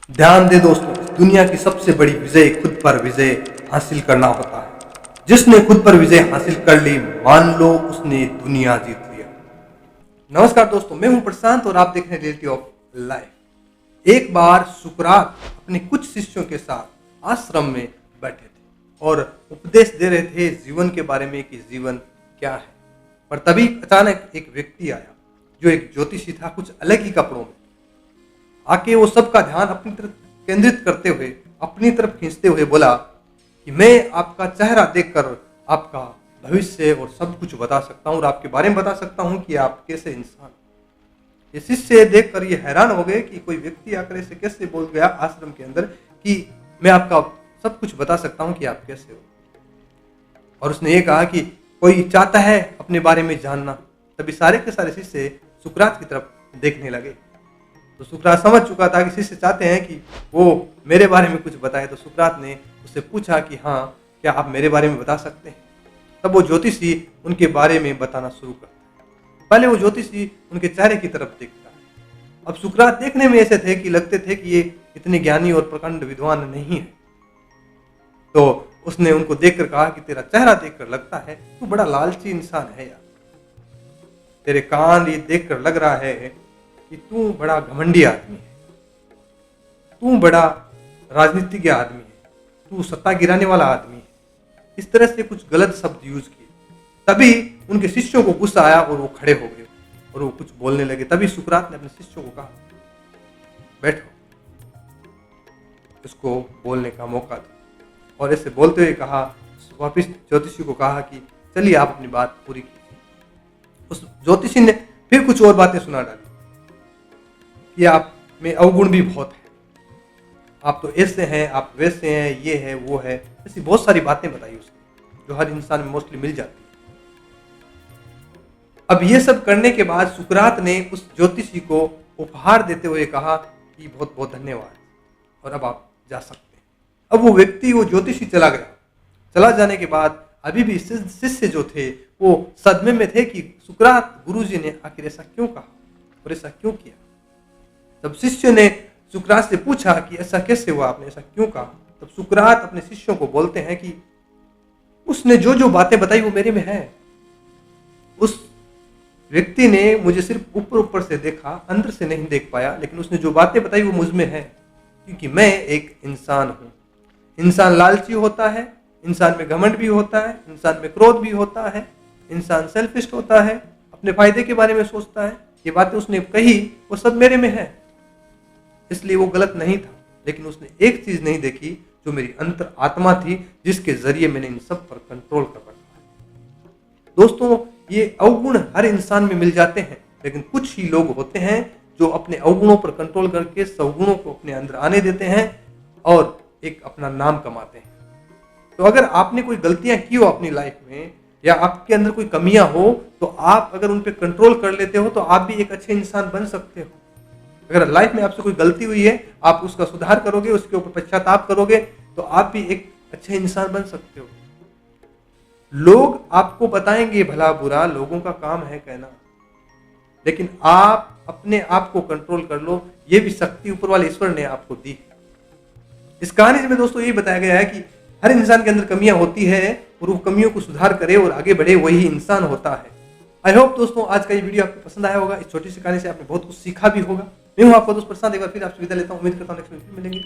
ध्यान दे दोस्तों, इस दुनिया की सबसे बड़ी विजय खुद पर विजय हासिल करना होता है। जिसने खुद पर विजय हासिल कर ली, मान लो उसने दुनिया जीत लिया। नमस्कार दोस्तों, मैं हूं प्रशांत और आप देख रहे हैं रियलिटी ऑफ लाइफ। एक बार सुकरात अपने कुछ शिष्यों के साथ आश्रम में बैठे थे और उपदेश दे रहे थे जीवन के बारे में कि जीवन क्या है। पर तभी अचानक एक व्यक्ति आया जो एक ज्योतिषी था, कुछ अलग ही कपड़ों में आके वो सबका ध्यान अपनी तरफ केंद्रित करते हुए, अपनी तरफ खींचते हुए बोला कि मैं आपका चेहरा देखकर आपका भविष्य और सब कुछ बता सकता हूँ और आपके बारे में बता सकता हूँ कि आप कैसे इंसान। ये शिष्य देखकर ये हैरान हो गए कि कोई व्यक्ति आकर ऐसे कैसे बोल गया आश्रम के अंदर कि मैं आपका सब कुछ बता सकता हूँ कि आप कैसे हो। और उसने ये कहा कि कोई चाहता है अपने बारे में जानना। तभी सारे के सारे शिष्य सुकरात की तरफ देखने लगे। तो सुकरात समझ चुका था कि शिष्य चाहते हैं कि वो मेरे बारे में कुछ बताए। तो सुकरात ने उससे पूछा कि हाँ, क्या आप मेरे बारे में बता सकते हैं। तब वो ज्योतिषी उनके बारे में बताना शुरू करता है। पहले वो ज्योतिषी उनके चेहरे की तरफ देखता है। अब सुकरात देखने में ऐसे थे कि लगते थे कि ये इतने ज्ञानी और प्रकांड विद्वान नहीं है। तो उसने उनको देखकर कहा कि तेरा चेहरा देखकर लगता है तू बड़ा लालची इंसान है यार। तेरे कान ये देखकर लग रहा है कि तू बड़ा घमंडी आदमी है, तू बड़ा राजनीतिज्ञ आदमी है, तू सत्ता गिराने वाला आदमी है। इस तरह से कुछ गलत शब्द यूज किए। तभी उनके शिष्यों को गुस्सा आया और वो खड़े हो गए और वो कुछ बोलने लगे। तभी सुकरात ने अपने शिष्यों को कहा, बैठो, इसको बोलने का मौका दो। और ऐसे बोलते हुए कहा, वापिस ज्योतिषी को कहा कि चलिए आप अपनी बात पूरी कीजिए। उस ज्योतिषी ने फिर कुछ और बातें सुना डाली कि आप में अवगुण भी बहुत है, आप तो ऐसे हैं, आप वैसे हैं, ये है वो है, ऐसी बहुत सारी बातें बताई उसने जो हर इंसान में मोस्टली मिल जाती है। अब ये सब करने के बाद सुकरात ने उस ज्योतिषी को उपहार देते हुए कहा कि बहुत बहुत धन्यवाद और अब आप जा सकते हैं। अब वो व्यक्ति, वो ज्योतिषी चला गया। चला जाने के बाद अभी भी शिष्य जो थे वो सदमे में थे कि सुकरात गुरुजी ने आखिर ऐसा क्यों कहा और ऐसा क्यों किया। तब शिष्य ने सुकरात से पूछा कि ऐसा कैसे हुआ, आपने ऐसा क्यों कहा। तब सुकरात अपने शिष्यों को बोलते हैं कि उसने जो जो बातें बताई वो मेरे में है। उस व्यक्ति ने मुझे सिर्फ ऊपर ऊपर से देखा, अंदर से नहीं देख पाया, लेकिन उसने जो बातें बताई वो मुझ में है, क्योंकि मैं एक इंसान हूं। इंसान लालची होता है, इंसान में घमंड भी होता है, इंसान में क्रोध भी होता है, इंसान सेल्फिश होता है, अपने फायदे के बारे में सोचता है। ये बातें उसने कही वो सब मेरे में है, इसलिए वो गलत नहीं था। लेकिन उसने एक चीज नहीं देखी जो मेरी अंतर आत्मा थी, जिसके जरिए मैंने इन सब पर कंट्रोल कर रखा है। दोस्तों, ये अवगुण हर इंसान में मिल जाते हैं, लेकिन कुछ ही लोग होते हैं जो अपने अवगुणों पर कंट्रोल करके सवगुणों को अपने अंदर आने देते हैं और एक अपना नाम कमाते हैं। तो अगर आपने कोई गलतियां की हो अपनी लाइफ में या आपके अंदर कोई कमियां हो, तो आप अगर उन पर कंट्रोल कर लेते हो तो आप भी एक अच्छे इंसान बन सकते हो। अगर लाइफ में आपसे कोई गलती हुई है, आप उसका सुधार करोगे, उसके ऊपर पश्चाताप करोगे, तो आप भी एक अच्छे इंसान बन सकते हो। लोग आपको बताएंगे भला बुरा, लोगों का काम है कहना, लेकिन आप अपने आप को कंट्रोल कर लो। ये भी शक्ति ऊपर वाले ईश्वर ने आपको दी है। इस कहानी में दोस्तों ये बताया गया है कि हर इंसान के अंदर कमियां होती है और वो कमियों को सुधार करे और आगे बढ़े, वही इंसान होता है। आई होप दोस्तों आज का ये वीडियो आपको पसंद आया होगा। इस छोटी सी कहानी से आपने बहुत कुछ सीखा भी होगा। मैं हूं आपका दोस्त प्रशांत, एक बार फिर आपसे विदा लेता हूं। उम्मीद करता हूं नेक्स्ट वीडियो मिलेंगे।